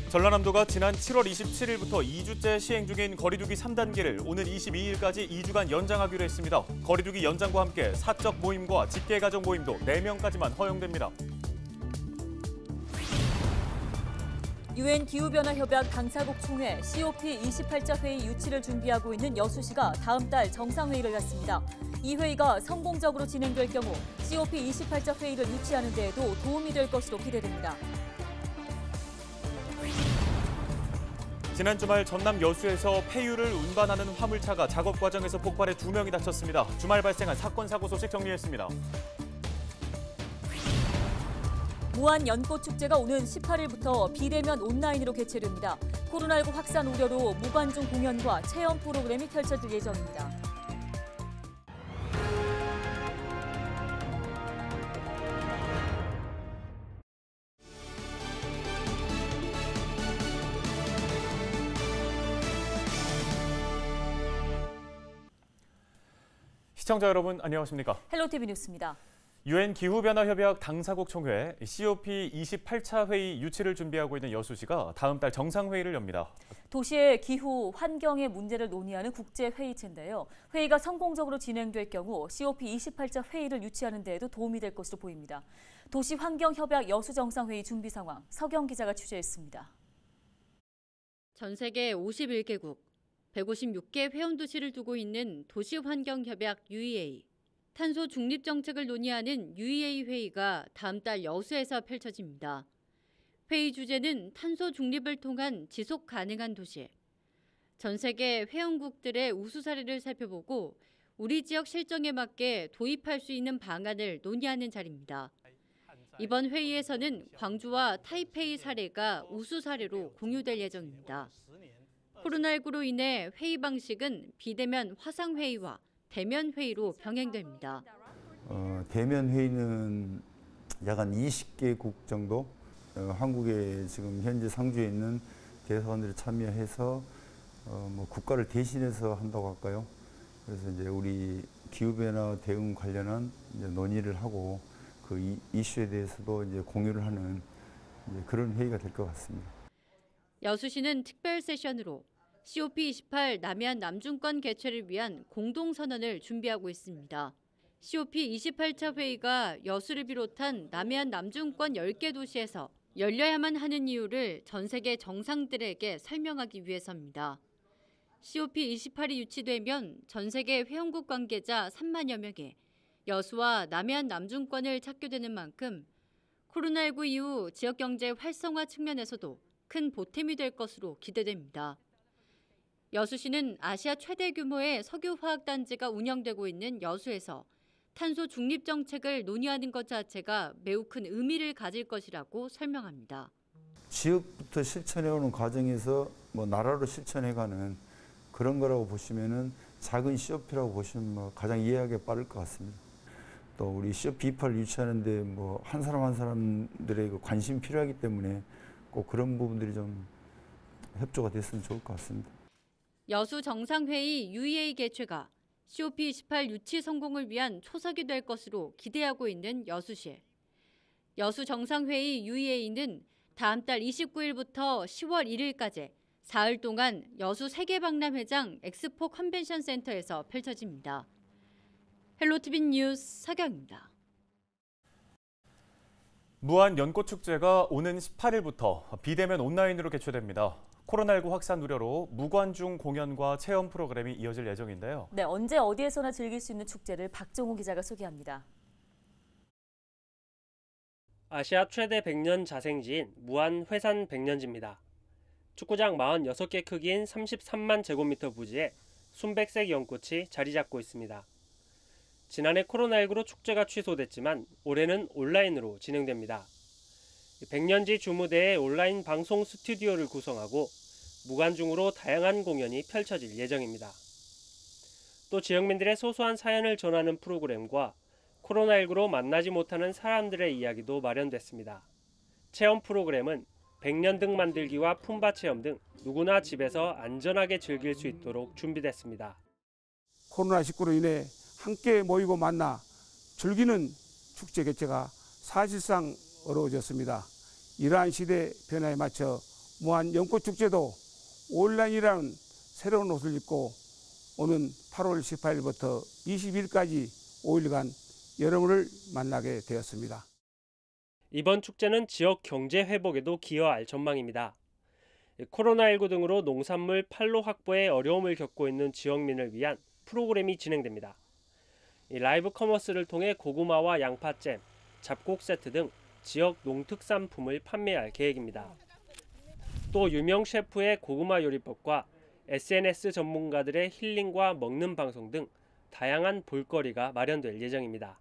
전라남도가 지난 7월 27일부터 2주째 시행 중인 거리두기 3단계를 오는 22일까지 2주간 연장하기로 했습니다. 거리두기 연장과 함께 사적 모임과 직계가족 모임도 4명까지만 허용됩니다. UN 기후변화협약 당사국 총회 COP28차 회의 유치를 준비하고 있는 여수시가 다음 달 정상회의를 갖습니다. 이 회의가 성공적으로 진행될 경우 COP28차 회의를 유치하는 데에도 도움이 될 것으로 기대됩니다. 지난 주말 전남 여수에서 폐유를 운반하는 화물차가 작업 과정에서 폭발해 2명이 다쳤습니다. 주말 발생한 사건 사고 소식 정리했습니다. 무안 연꽃축제가 오는 18일부터 비대면 온라인으로 개최됩니다. 코로나19 확산 우려로 무관중 공연과 체험 프로그램이 펼쳐질 예정입니다. 시청자 여러분 안녕하십니까? 헬로티비 뉴스입니다. UN 기후변화협약 당사국 총회 COP28차 회의 유치를 준비하고 있는 여수시가 다음 달 정상회의를 엽니다. 도시의 기후, 환경의 문제를 논의하는 국제회의체인데요. 회의가 성공적으로 진행될 경우 COP28차 회의를 유치하는 데에도 도움이 될 것으로 보입니다. 도시환경협약 여수정상회의 준비 상황, 서경 기자가 취재했습니다. 전 세계 51개국, 156개 회원도시를 두고 있는 도시환경협약 UEA. 탄소 중립 정책을 논의하는 UEA 회의가 다음 달 여수에서 펼쳐집니다. 회의 주제는 탄소 중립을 통한 지속 가능한 도시. 전 세계 회원국들의 우수 사례를 살펴보고 우리 지역 실정에 맞게 도입할 수 있는 방안을 논의하는 자리입니다. 이번 회의에서는 광주와 타이페이 사례가 우수 사례로 공유될 예정입니다. 코로나19로 인해 회의 방식은 비대면 화상회의와 대면 회의로 병행됩니다. 대면 회의는 약 한 20개국 정도 한국에 지금 현재 상주에 있는 대사관들이 참여해서 국가를 대신해서 한다고 할까요? 그래서 이제 우리 기후변화 대응 관련한 이제 논의를 하고 그 이슈에 대해서도 이제 공유를 하는 이제 그런 회의가 될 것 같습니다. 여수시는 특별 세션으로 COP28 남해안 남중권 개최를 위한 공동선언을 준비하고 있습니다. COP28차 회의가 여수를 비롯한 남해안 남중권 10개 도시에서 열려야만 하는 이유를 전 세계 정상들에게 설명하기 위해서입니다. COP28이 유치되면 전 세계 회원국 관계자 3만여 명이 여수와 남해안 남중권을 찾게 되는 만큼 코로나19 이후 지역경제 활성화 측면에서도 큰 보탬이 될 것으로 기대됩니다. 여수시는 아시아 최대 규모의 석유화학단지가 운영되고 있는 여수에서 탄소 중립 정책을 논의하는 것 자체가 매우 큰 의미를 가질 것이라고 설명합니다. 지역부터 실천해오는 과정에서 나라로 실천해가는 그런 거라고 보시면은 작은 COP라고 보시면 가장 이해하기 빠를 것 같습니다. 또 우리 COP28을 유치하는데 한 사람 한 사람들의 관심이 필요하기 때문에 꼭 그런 부분들이 좀 협조가 됐으면 좋을 것 같습니다. 여수 정상회의 UEA 개최가 COP28 유치 성공을 위한 초석이 될 것으로 기대하고 있는 여수시. 여수 정상회의 UEA는 다음 달 29일부터 10월 1일까지 사흘 동안 여수 세계박람회장 엑스포 컨벤션 센터에서 펼쳐집니다. 헬로티비 뉴스 서경입니다. 무안 연꽃축제가 오는 18일부터 비대면 온라인으로 개최됩니다. 코로나19 확산 우려로 무관중 공연과 체험 프로그램이 이어질 예정인데요. 네, 언제 어디에서나 즐길 수 있는 축제를 박정호 기자가 소개합니다. 아시아 최대 백년 자생지인 무안 회산 백년지입니다. 축구장 46개 크기인 33만 제곱미터 부지에 순백색 연꽃이 자리 잡고 있습니다. 지난해 코로나19로 축제가 취소됐지만 올해는 온라인으로 진행됩니다. 백년지 주무대에 온라인 방송 스튜디오를 구성하고 무관중으로 다양한 공연이 펼쳐질 예정입니다. 또 지역민들의 소소한 사연을 전하는 프로그램과 코로나19로 만나지 못하는 사람들의 이야기도 마련됐습니다. 체험 프로그램은 백년등 만들기와 품바 체험 등 누구나 집에서 안전하게 즐길 수 있도록 준비됐습니다. 코로나19로 인해 함께 모이고 만나 즐기는 축제 개최가 사실상 어려워졌습니다. 이러한 시대 변화에 맞춰 무한 연꽃축제도 온라인이라는 새로운 옷을 입고 오는 8월 18일부터 20일까지 5일간 여러분을 만나게 되었습니다. 이번 축제는 지역 경제 회복에도 기여할 전망입니다. 코로나19 등으로 농산물 판로 확보에 어려움을 겪고 있는 지역민을 위한 프로그램이 진행됩니다. 라이브 커머스를 통해 고구마와 양파잼, 잡곡 세트 등 지역 농특산품을 판매할 계획입니다. 또 유명 셰프의 고구마 요리법과 SNS 전문가들의 힐링과 먹는 방송 등 다양한 볼거리가 마련될 예정입니다.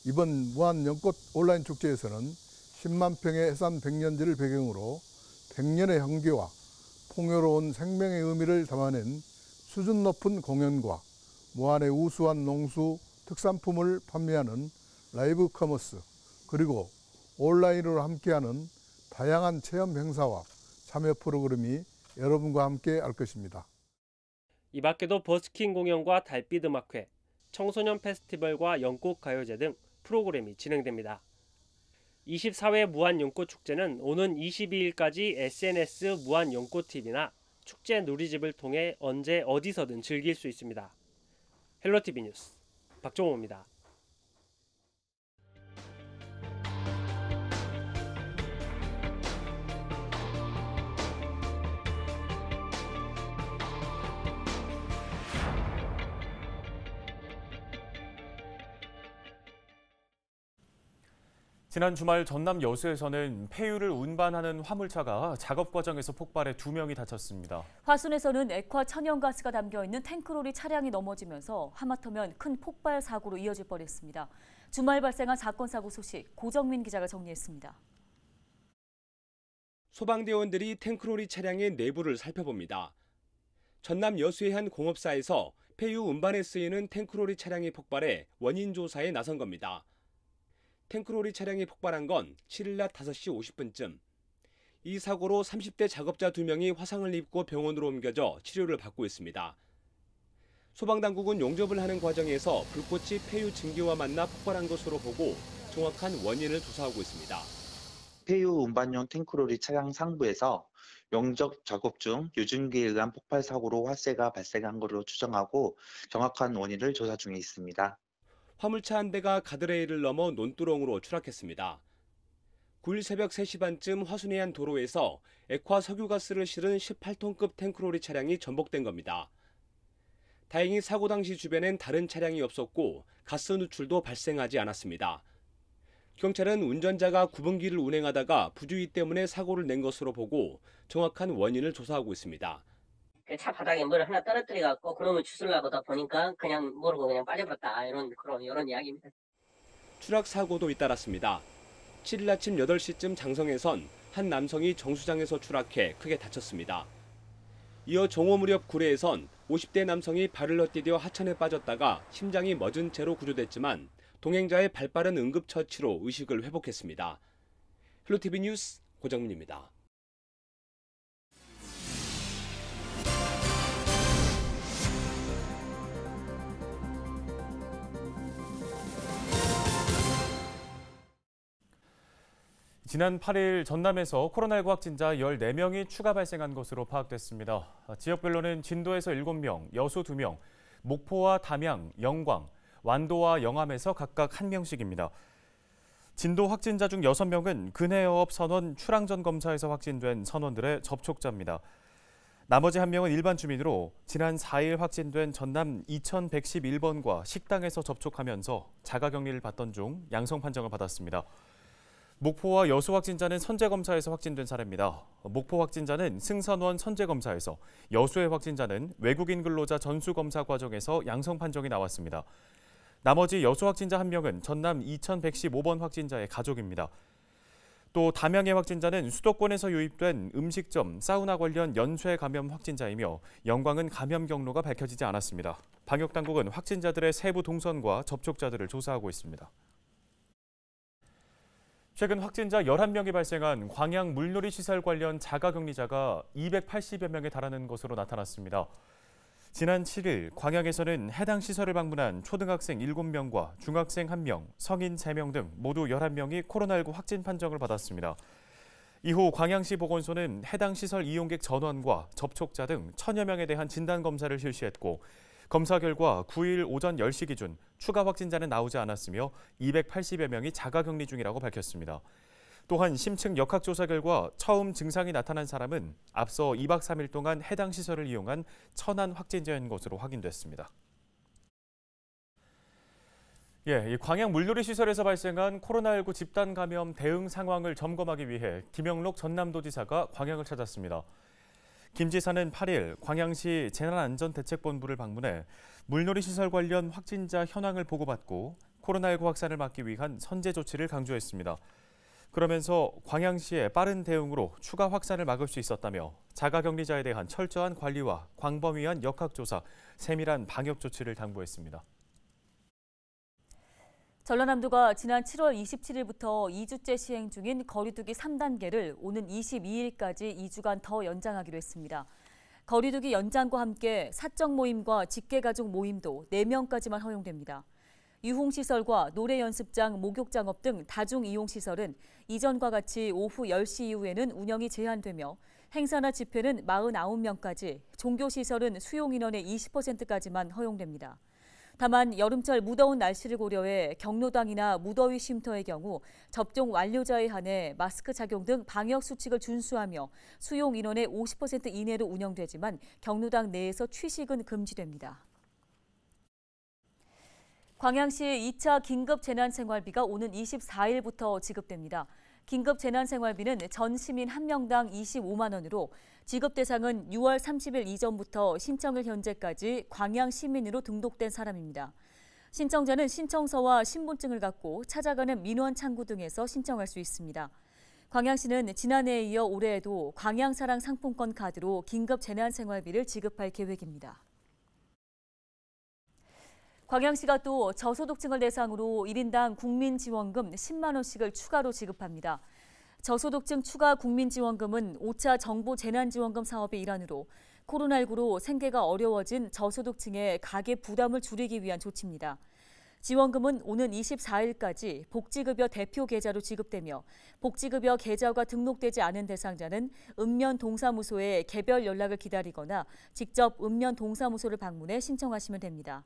이번 무한 연꽃 온라인 축제에서는 10만 평의 해산 백년지를 배경으로 백년의 향기와 풍요로운 생명의 의미를 담아낸 수준 높은 공연과 무한의 우수한 농수 특산품을 판매하는 라이브 커머스, 그리고 온라인으로 함께하는 다양한 체험 행사와 참여 프로그램이 여러분과 함께 할 것입니다. 이 밖에도 버스킹 공연과 달빛 음악회, 청소년 페스티벌과 연꽃 가요제 등 프로그램이 진행됩니다. 24회 무한 연꽃 축제는 오는 22일까지 SNS 무한 연꽃 TV나 축제 누리집을 통해 언제 어디서든 즐길 수 있습니다. 헬로티비 뉴스 박종호입니다. 지난 주말 전남 여수에서는 폐유를 운반하는 화물차가 작업 과정에서 폭발해 2명이 다쳤습니다. 화순에서는 액화 천연가스가 담겨있는 탱크로리 차량이 넘어지면서 하마터면 큰 폭발 사고로 이어질 뻔했습니다. 주말 발생한 사건 사고 소식 고정민 기자가 정리했습니다. 소방대원들이 탱크로리 차량의 내부를 살펴봅니다. 전남 여수의 한 공업사에서 폐유 운반에 쓰이는 탱크로리 차량이 폭발해 원인 조사에 나선 겁니다. 탱크로리 차량이 폭발한 건 7일 낮 5시 50분쯤. 이 사고로 30대 작업자 2명이 화상을 입고 병원으로 옮겨져 치료를 받고 있습니다. 소방당국은 용접을 하는 과정에서 불꽃이 폐유 증기와 만나 폭발한 것으로 보고 정확한 원인을 조사하고 있습니다. 폐유 운반용 탱크로리 차량 상부에서 용접 작업 중 유증기에 의한 폭발 사고로 화재가 발생한 것으로 추정하고 정확한 원인을 조사 중에 있습니다. 화물차 한 대가 가드레일을 넘어 논두렁으로 추락했습니다. 9일 새벽 3시 반쯤 화순의 한 도로에서 액화 석유가스를 실은 18톤급 탱크로리 차량이 전복된 겁니다. 다행히 사고 당시 주변엔 다른 차량이 없었고 가스 누출도 발생하지 않았습니다. 경찰은 운전자가 구분기를 운행하다가 부주의 때문에 사고를 낸 것으로 보고 정확한 원인을 조사하고 있습니다. 차 바닥에 뭘 하나 떨어뜨려갖고 그러면 주술라보다 보니까 그냥 모르고 그냥 빠져버렸다 이런 이야기입니다. 추락 사고도 잇따랐습니다. 7일 아침 8시쯤 장성에선 한 남성이 정수장에서 추락해 크게 다쳤습니다. 이어 정오 무렵 구례에선 50대 남성이 발을 헛디뎌 하천에 빠졌다가 심장이 멎은 채로 구조됐지만 동행자의 발빠른 응급처치로 의식을 회복했습니다. 헬로티비 뉴스 고정민입니다. 지난 8일 전남에서 코로나19 확진자 14명이 추가 발생한 것으로 파악됐습니다. 지역별로는 진도에서 7명, 여수 2명, 목포와 담양, 영광, 완도와 영암에서 각각 1명씩입니다. 진도 확진자 중 6명은 근해어업 선원 출항전 검사에서 확진된 선원들의 접촉자입니다. 나머지 1명은 일반 주민으로 지난 4일 확진된 전남 2111번과 식당에서 접촉하면서 자가격리를 받던 중 양성 판정을 받았습니다. 목포와 여수 확진자는 선제검사에서 확진된 사례입니다. 목포 확진자는 승선원 선제검사에서, 여수의 확진자는 외국인 근로자 전수검사 과정에서 양성 판정이 나왔습니다. 나머지 여수 확진자 1명은 전남 2115번 확진자의 가족입니다. 또 담양의 확진자는 수도권에서 유입된 음식점, 사우나 관련 연쇄 감염 확진자이며 영광은 감염 경로가 밝혀지지 않았습니다. 방역당국은 확진자들의 세부 동선과 접촉자들을 조사하고 있습니다. 최근 확진자 11명이 발생한 광양 물놀이 시설 관련 자가격리자가 280여 명에 달하는 것으로 나타났습니다. 지난 7일 광양에서는 해당 시설을 방문한 초등학생 7명과 중학생 1명, 성인 3명 등 모두 11명이 코로나19 확진 판정을 받았습니다. 이후 광양시 보건소는 해당 시설 이용객 전원과 접촉자 등 1000여 명에 대한 진단검사를 실시했고 검사 결과 9일 오전 10시 기준 추가 확진자는 나오지 않았으며 280여 명이 자가격리 중이라고 밝혔습니다. 또한 심층 역학조사 결과 처음 증상이 나타난 사람은 앞서 2박 3일 동안 해당 시설을 이용한 천안 확진자인 것으로 확인됐습니다. 이 광양 물놀이 시설에서 발생한 코로나19 집단 감염 대응 상황을 점검하기 위해 김영록 전남도지사가 광양을 찾았습니다. 김 지사는 8일 광양시 재난안전대책본부를 방문해 물놀이 시설 관련 확진자 현황을 보고받고 코로나19 확산을 막기 위한 선제 조치를 강조했습니다. 그러면서 광양시의 빠른 대응으로 추가 확산을 막을 수 있었다며 자가격리자에 대한 철저한 관리와 광범위한 역학조사, 세밀한 방역 조치를 당부했습니다. 전라남도가 지난 7월 27일부터 2주째 시행 중인 거리두기 3단계를 오는 22일까지 2주간 더 연장하기로 했습니다. 거리두기 연장과 함께 사적 모임과 직계가족 모임도 4명까지만 허용됩니다. 유흥시설과 노래연습장, 목욕장업 등 다중이용시설은 이전과 같이 오후 10시 이후에는 운영이 제한되며 행사나 집회는 49명까지, 종교시설은 수용인원의 20%까지만 허용됩니다. 다만 여름철 무더운 날씨를 고려해 경로당이나 무더위 쉼터의 경우 접종 완료자에 한해 마스크 착용 등 방역 수칙을 준수하며 수용 인원의 50% 이내로 운영되지만 경로당 내에서 취식은 금지됩니다. 광양시의 2차 긴급재난생활비가 오는 24일부터 지급됩니다. 긴급재난생활비는 전 시민 1명당 25만 원으로 지급 대상은 6월 30일 이전부터 신청일 현재까지 광양 시민으로 등록된 사람입니다. 신청자는 신청서와 신분증을 갖고 찾아가는 민원 창구 등에서 신청할 수 있습니다. 광양시는 지난해에 이어 올해에도 광양사랑 상품권 카드로 긴급재난생활비를 지급할 계획입니다. 광양시가 또 저소득층을 대상으로 1인당 국민지원금 10만 원씩을 추가로 지급합니다. 저소득층 추가 국민지원금은 5차 정부 재난지원금 사업의 일환으로 코로나19로 생계가 어려워진 저소득층의 가계 부담을 줄이기 위한 조치입니다. 지원금은 오는 24일까지 복지급여 대표 계좌로 지급되며 복지급여 계좌가 등록되지 않은 대상자는 읍면동사무소에 개별 연락을 기다리거나 직접 읍면동사무소를 방문해 신청하시면 됩니다.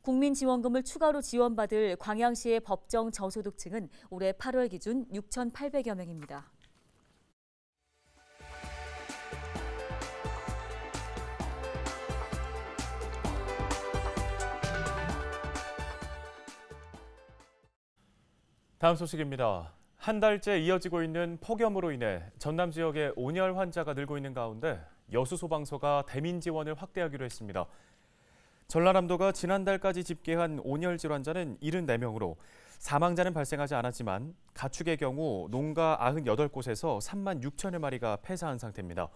국민지원금을 추가로 지원받을 광양시의 법정 저소득층은 올해 8월 기준 6,800여 명입니다. 다음 소식입니다. 한 달째 이어지고 있는 폭염으로 인해 전남 지역의 온열 환자가 늘고 있는 가운데 여수소방서가 대민 지원을 확대하기로 했습니다. 전라남도가 지난달까지 집계한 온열 질환자는 74명으로 사망자는 발생하지 않았지만 가축의 경우 농가 98곳에서 3만 6천여 마리가 폐사한 상태입니다.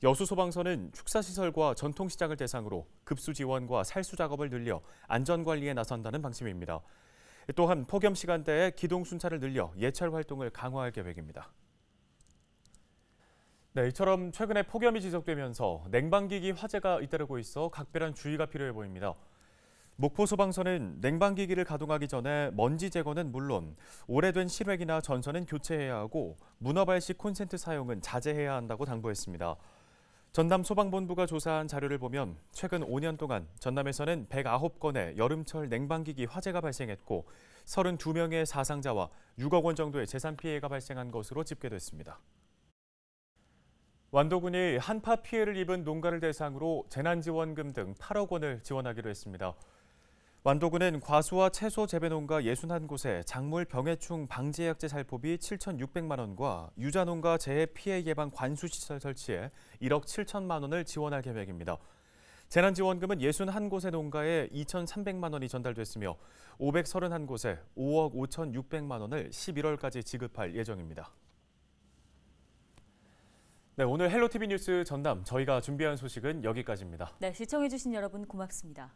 여수소방서는 축사시설과 전통시장을 대상으로 급수 지원과 살수 작업을 늘려 안전관리에 나선다는 방침입니다. 또한 폭염 시간대에 기동 순찰을 늘려 예찰 활동을 강화할 계획입니다. 네, 이처럼 최근에 폭염이 지속되면서 냉방기기 화재가 잇따르고 있어 각별한 주의가 필요해 보입니다. 목포소방서는 냉방기기를 가동하기 전에 먼지 제거는 물론 오래된 실외기나 전선은 교체해야 하고 문어발식 콘센트 사용은 자제해야 한다고 당부했습니다. 전남소방본부가 조사한 자료를 보면 최근 5년 동안 전남에서는 109건의 여름철 냉방기기 화재가 발생했고 32명의 사상자와 6억 원 정도의 재산 피해가 발생한 것으로 집계됐습니다. 완도군이 한파 피해를 입은 농가를 대상으로 재난지원금 등 8억 원을 지원하기로 했습니다. 완도군은 과수와 채소 재배 농가 61곳에 작물 병해충 방지약제 살포비 7,600만 원과 유자농가 재해 피해 예방 관수시설 설치에 1억 7천만 원을 지원할 계획입니다. 재난지원금은 61곳의 농가에 2,300만 원이 전달됐으며 531곳에 5억 5,600만 원을 11월까지 지급할 예정입니다. 네, 오늘 헬로티비 뉴스 전남 저희가 준비한 소식은 여기까지입니다. 네, 시청해주신 여러분 고맙습니다.